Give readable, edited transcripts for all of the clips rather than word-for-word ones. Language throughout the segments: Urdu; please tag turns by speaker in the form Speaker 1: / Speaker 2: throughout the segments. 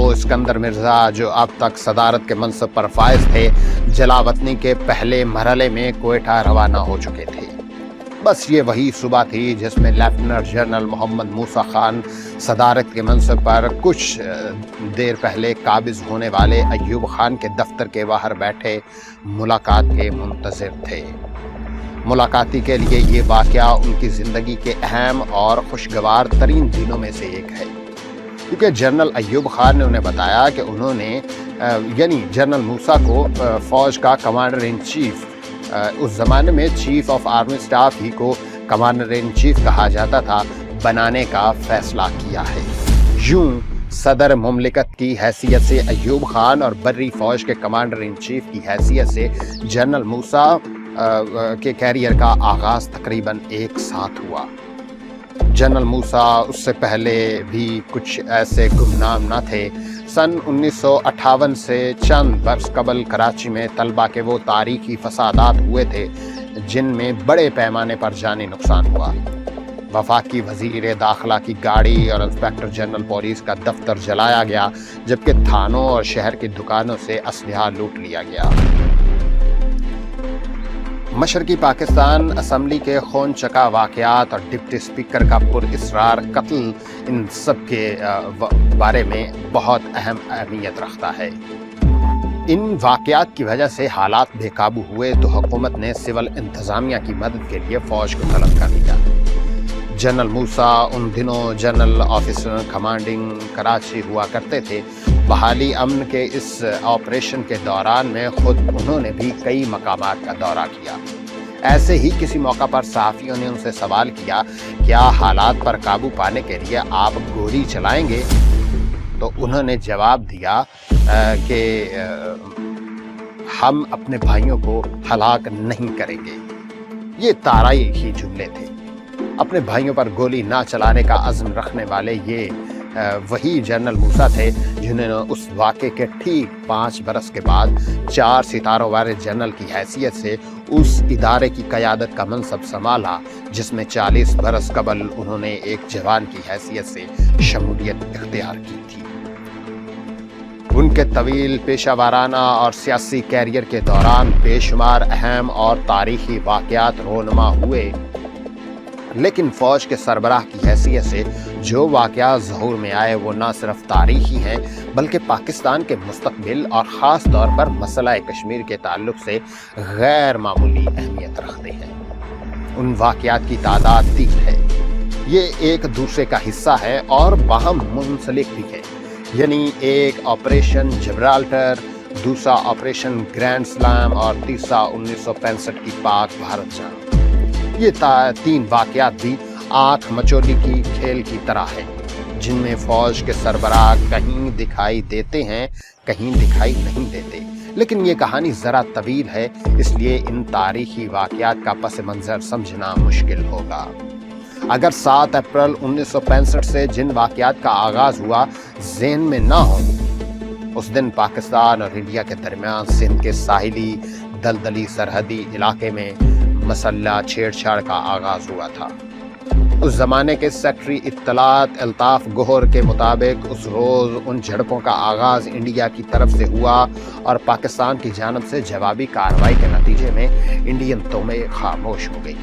Speaker 1: اسکندر مرزا جو اب تک صدارت کے منصب پر فائز تھے، جلاوطنی کے پہلے مرحلے میں کوئٹہ روانہ ہو چکے تھے۔ بس یہ وہی صبح تھی جس میں لیفٹیننٹ جنرل محمد موسیٰ خان صدارت کے منصب پر کچھ دیر پہلے قابض ہونے والے ایوب خان کے دفتر کے باہر بیٹھے ملاقات کے منتظر تھے۔ ملاقاتی کے لیے یہ واقعہ ان کی زندگی کے اہم اور خوشگوار ترین دنوں میں سے ایک ہے، کیونکہ جنرل ایوب خان نے انہیں بتایا کہ انہوں نے یعنی جنرل موسیٰ کو فوج کا کمانڈر ان چیف، اس زمانے میں چیف آف آرمی اسٹاف ہی کو کمانڈر ان چیف کہا جاتا تھا، بنانے کا فیصلہ کیا ہے۔ یوں صدر مملکت کی حیثیت سے ایوب خان اور بری فوج کے کمانڈر ان چیف کی حیثیت سے جنرل موسیٰ کے کیریئر کا آغاز تقریباً ایک ساتھ ہوا۔ جنرل موسیٰ اس سے پہلے بھی کچھ ایسے گمنام نہ تھے۔ سن 1958 سے چند برس قبل کراچی میں طلبہ کے وہ تاریخی فسادات ہوئے تھے جن میں بڑے پیمانے پر جانی نقصان ہوا۔ وفاقی وزیر داخلہ کی گاڑی اور انسپیکٹر جنرل پولیس کا دفتر جلایا گیا، جبکہ تھانوں اور شہر کی دکانوں سے اسلحہ لوٹ لیا گیا۔ مشرقی پاکستان اسمبلی کے خون چکا واقعات اور ڈپٹی اسپیکر کا پر اسرار قتل ان سب کے بارے میں بہت اہم اہمیت رکھتا ہے۔ ان واقعات کی وجہ سے حالات بے قابو ہوئے تو حکومت نے سول انتظامیہ کی مدد کے لیے فوج کو طلب کر لیا۔ جنرل موسیٰ ان دنوں جنرل آفیسر کمانڈنگ کراچی ہوا کرتے تھے۔ بحالی امن کے اس آپریشن کے دوران میں خود انہوں نے بھی کئی مقامات کا دورہ کیا۔ ایسے ہی کسی موقع پر صحافیوں نے ان سے سوال کیا، کیا حالات پر قابو پانے کے لیے آپ گولی چلائیں گے؟ تو انہوں نے جواب دیا کہ ہم اپنے بھائیوں کو ہلاک نہیں کریں گے۔ یہ تارائی ہی جملے تھے۔ اپنے بھائیوں پر گولی نہ چلانے کا عزم رکھنے والے یہ وہی جنرل موسیٰ تھے جنہوں نے اس واقعے کے ٹھیک 5 برس کے بعد 4 ستاروں والے جنرل کی حیثیت سے اس ادارے کی قیادت کا منصب سنبھالا جس میں 40 برس قبل انہوں نے ایک جوان کی حیثیت سے شمولیت اختیار کی تھی۔ ان کے طویل پیشہ ورانہ اور سیاسی کیریئر کے دوران بے شمار اہم اور تاریخی واقعات رونما ہوئے، لیکن فوج کے سربراہ کی حیثیت سے جو واقعات ظہور میں آئے وہ نہ صرف تاریخی ہیں بلکہ پاکستان کے مستقبل اور خاص طور پر مسئلہ کشمیر کے تعلق سے غیر معمولی اہمیت رکھتے ہیں۔ ان واقعات کی تعداد 3 ہے۔ یہ ایک دوسرے کا حصہ ہے اور باہم منسلک بھی ہے، یعنی ایک آپریشن جبرالٹر، دوسرا آپریشن گرینڈ سلام اور تیسرا 1965 کی پاک بھارت جنگ۔ یہ 3 واقعات بھی آنکھ مچولی کی کھیل کی طرح ہیں، جن میں فوج کے سربراہ کہیں دکھائی دیتے ہیں، کہیں دکھائی نہیں دیتے۔ لیکن یہ کہانی ذرا طویل ہے، اس لیے ان تاریخی واقعات کا پس منظر سمجھنا مشکل ہوگا۔ اگر 7 اپریل 1965 سے جن واقعات کا آغاز ہوا ذہن میں نہ ہو، اس دن پاکستان اور انڈیا کے درمیان سندھ کے ساحلی دلدلی سرحدی علاقے میں مسلح چھیڑ چھاڑ کا آغاز ہوا تھا۔ اس زمانے کے سیکرٹری اطلاعات الطاف گوہر کے مطابق اس روز ان جھڑپوں کا آغاز انڈیا کی طرف سے ہوا اور پاکستان کی جانب سے جوابی کارروائی کے نتیجے میں انڈین توپیں خاموش ہو گئی۔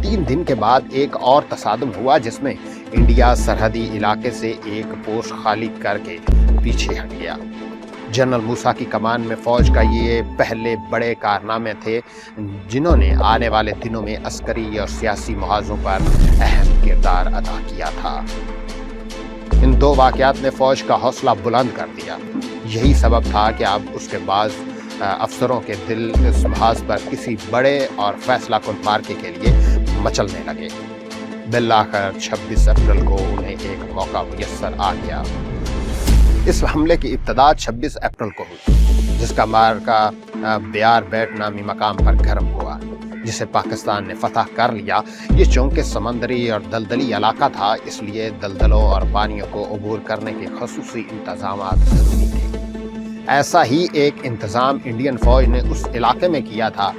Speaker 1: 3 دن کے بعد ایک اور تصادم ہوا جس میں انڈیا سرحدی علاقے سے ایک پوسٹ خالی کر کے پیچھے ہٹ گیا۔ جنرل موسیٰ کی کمان میں فوج کا یہ پہلے بڑے کارنامے تھے جنہوں نے آنے والے دنوں میں عسکری اور سیاسی محاذوں پر اہم کردار ادا کیا تھا۔ ان 2 واقعات نے فوج کا حوصلہ بلند کر دیا۔ یہی سبب تھا کہ اب اس کے بعد افسروں کے دل اس محاذ پر کسی بڑے اور فیصلہ کن مارکے کے لیے مچلنے لگے۔ بالآخر 26 اپریل کو انہیں ایک موقع میسر آ گیا۔ اس حملے کی ابتدا 26 اپریل کو ہوئی، جس کا مارکہ بیار بیٹ نامی مقام پر گرم ہوا، جسے پاکستان نے فتح کر لیا۔ یہ چونکہ سمندری اور دلدلی علاقہ تھا، اس لیے دلدلوں اور پانیوں کو عبور کرنے کے خصوصی انتظامات ضروری تھے۔ ایسا ہی ایک انتظام انڈین فوج نے اس علاقے میں کیا تھا،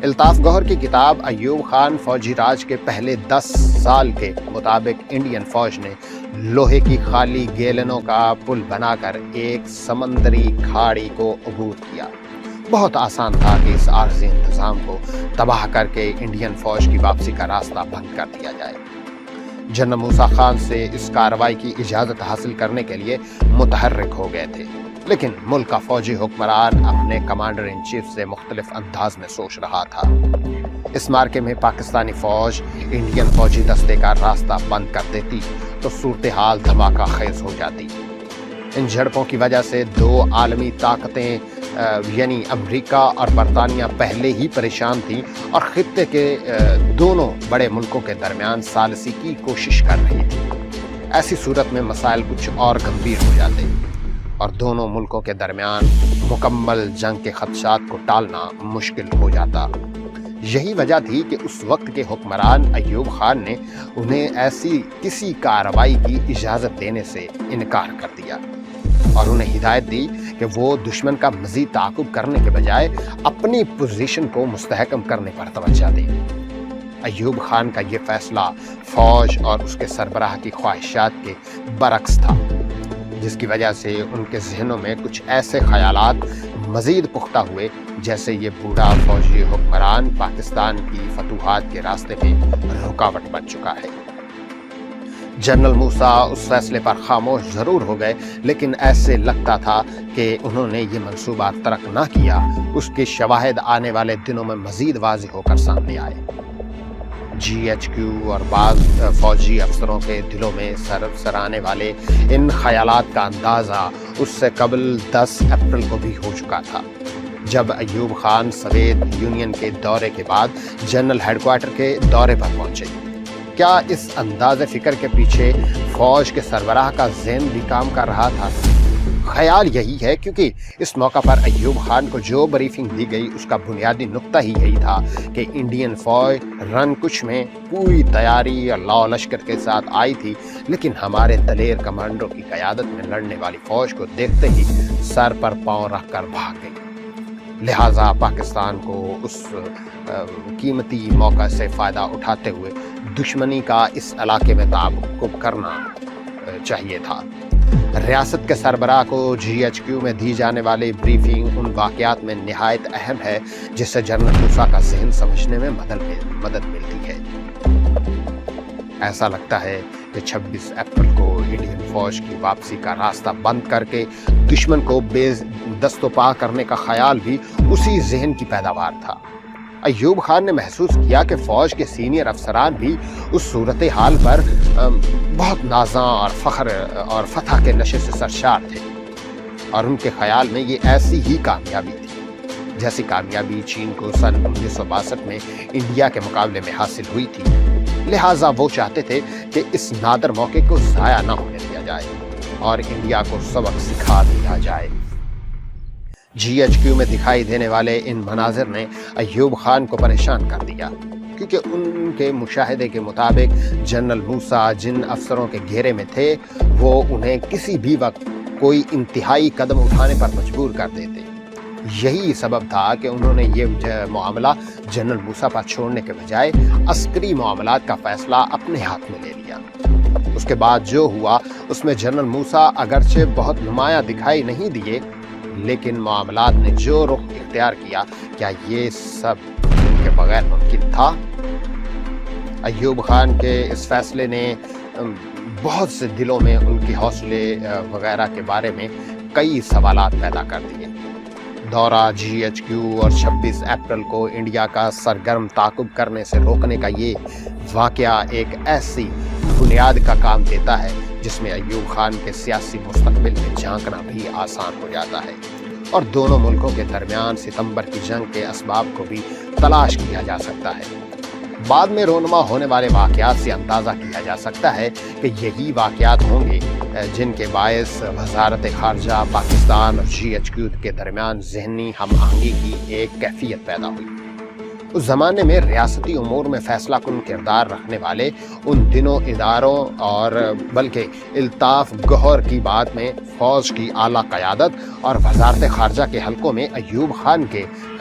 Speaker 1: الطاف گوہر کی کتاب ایوب خان فوجی راج کے پہلے 10 سال کے مطابق انڈین فوج نے لوہے کی خالی گیلنوں کا پل بنا کر ایک سمندری کھاڑی کو عبور کیا۔ بہت آسان تھا کہ اس عارضی انتظام کو تباہ کر کے انڈین فوج کی واپسی کا راستہ بند کر دیا جائے۔ جنرل موسیٰ خان سے اس کارروائی کی اجازت حاصل کرنے کے لیے متحرک ہو گئے تھے، لیکن ملک کا فوجی حکمران اپنے کمانڈر ان چیف سے مختلف انداز میں سوچ رہا تھا۔ اس مارکے میں پاکستانی فوج انڈین فوجی دستے کا راستہ بند کر دیتی تو صورتحال دھماکہ خیز ہو جاتی۔ ان جھڑپوں کی وجہ سے 2 عالمی طاقتیں یعنی امریکہ اور برطانیہ پہلے ہی پریشان تھیں اور خطے کے دونوں بڑے ملکوں کے درمیان ثالثی کی کوشش کر رہی تھی۔ ایسی صورت میں مسائل کچھ اور گمبھیر ہو جاتے اور دونوں ملکوں کے درمیان مکمل جنگ کے خدشات کو ٹالنا مشکل ہو جاتا۔ یہی وجہ تھی کہ اس وقت کے حکمران ایوب خان نے انہیں ایسی کسی کارروائی کی اجازت دینے سے انکار کر دیا اور انہیں ہدایت دی کہ وہ دشمن کا مزید تعاقب کرنے کے بجائے اپنی پوزیشن کو مستحکم کرنے پر توجہ دیں۔ ایوب خان کا یہ فیصلہ فوج اور اس کے سربراہ کی خواہشات کے برعکس تھا، جس کی وجہ سے ان کے ذہنوں میں کچھ ایسے خیالات مزید پختہ ہوئے جیسے یہ بوڑھا فوجی حکمران پاکستان کی فتوحات کے راستے میں رکاوٹ بن چکا ہے۔ جنرل موسیٰ اس فیصلے پر خاموش ضرور ہو گئے، لیکن ایسے لگتا تھا کہ انہوں نے یہ منصوبہ ترک نہ کیا۔ اس کے شواہد آنے والے دنوں میں مزید واضح ہو کر سامنے آئے۔ GHQ اور بعض فوجی افسروں کے دلوں میں سرانے والے ان خیالات کا اندازہ اس سے قبل 10 اپریل کو بھی ہو چکا تھا، جب ایوب خان سوویت یونین کے دورے کے بعد جنرل ہیڈ کوارٹر کے دورے پر پہنچے۔ کیا اس انداز فکر کے پیچھے فوج کے سربراہ کا ذہن بھی کام کر رہا تھا؟ خیال یہی ہے کیونکہ اس موقع پر ایوب خان کو جو بریفنگ دی گئی اس کا بنیادی نقطہ ہی یہی تھا کہ انڈین فوج رن کچھ میں پوری تیاری اور لاؤ لشکر کے ساتھ آئی تھی، لیکن ہمارے دلیر کمانڈروں کی قیادت میں لڑنے والی فوج کو دیکھتے ہی سر پر پاؤں رکھ کر بھاگ گئی۔ لہٰذا پاکستان کو اس قیمتی موقع سے فائدہ اٹھاتے ہوئے دشمنی کا اس علاقے میں تعاقب کرنا چاہیے تھا۔ ریاست کے سربراہ کو GHQ میں دی جانے والی بریفنگ ان واقعات میں نہایت اہم ہے جس سے جنرل موسیٰ کا ذہن سمجھنے میں مدد ملتی ہے۔ ایسا لگتا ہے کہ 26 اپریل کو انڈین فوج کی واپسی کا راستہ بند کر کے دشمن کو بے دست و پا کرنے کا خیال بھی اسی ذہن کی پیداوار تھا۔ ایوب خان نے محسوس کیا کہ فوج کے سینئر افسران بھی اس صورتحال پر بہت نازاں اور فخر اور فتح کے نشے سے سرشار تھے، اور ان کے خیال میں یہ ایسی ہی کامیابی تھی جیسی کامیابی چین کو سن 1962 میں انڈیا کے مقابلے میں حاصل ہوئی تھی۔ لہٰذا وہ چاہتے تھے کہ اس نادر موقع کو ضائع نہ ہونے دیا جائے اور انڈیا کو سبق سکھا دیا جائے۔ GHQ میں دکھائی دینے والے ان مناظر نے ایوب خان کو پریشان کر دیا، کیونکہ ان کے مشاہدے کے مطابق جنرل موسیٰ جن افسروں کے گھیرے میں تھے وہ انہیں کسی بھی وقت کوئی انتہائی قدم اٹھانے پر مجبور کر دیتے۔ یہی سبب تھا کہ انہوں نے یہ معاملہ جنرل موسیٰ پر چھوڑنے کے بجائے عسکری معاملات کا فیصلہ اپنے ہاتھ میں لے لیا۔ اس کے بعد جو ہوا اس میں جنرل موسیٰ اگرچہ بہت نمایاں دکھائی نہیں دیے، لیکن معاملات نے جو رخ اختیار کیا یہ سب ان کے بغیر ممکن تھا؟ ایوب خان کے اس فیصلے نے بہت سے دلوں میں ان کی حوصلے وغیرہ کے بارے میں کئی سوالات پیدا کر دیے۔ دورہ GHQ اور 26 اپریل کو انڈیا کا سرگرم تعاقب کرنے سے روکنے کا یہ واقعہ ایک ایسی بنیاد کا کام دیتا ہے جس میں ایوب خان کے سیاسی مستقبل میں جھانکنا بھی آسان ہو جاتا ہے، اور دونوں ملکوں کے درمیان ستمبر کی جنگ کے اسباب کو بھی تلاش کیا جا سکتا ہے۔ بعد میں رونما ہونے والے واقعات سے اندازہ کیا جا سکتا ہے کہ یہی واقعات ہوں گے جن کے باعث وزارت خارجہ پاکستان اور GHQ کے درمیان ذہنی ہم آہنگی کی ایک کیفیت پیدا ہوئی۔ اس زمانے میں ریاستی امور میں فیصلہ کن کردار رکھنے والے ان دنوں اداروں اور بلکہ الطاف گوہر کی بات میں فوج کی اعلیٰ قیادت اور وزارت خارجہ کے حلقوں میں ایوب خان کے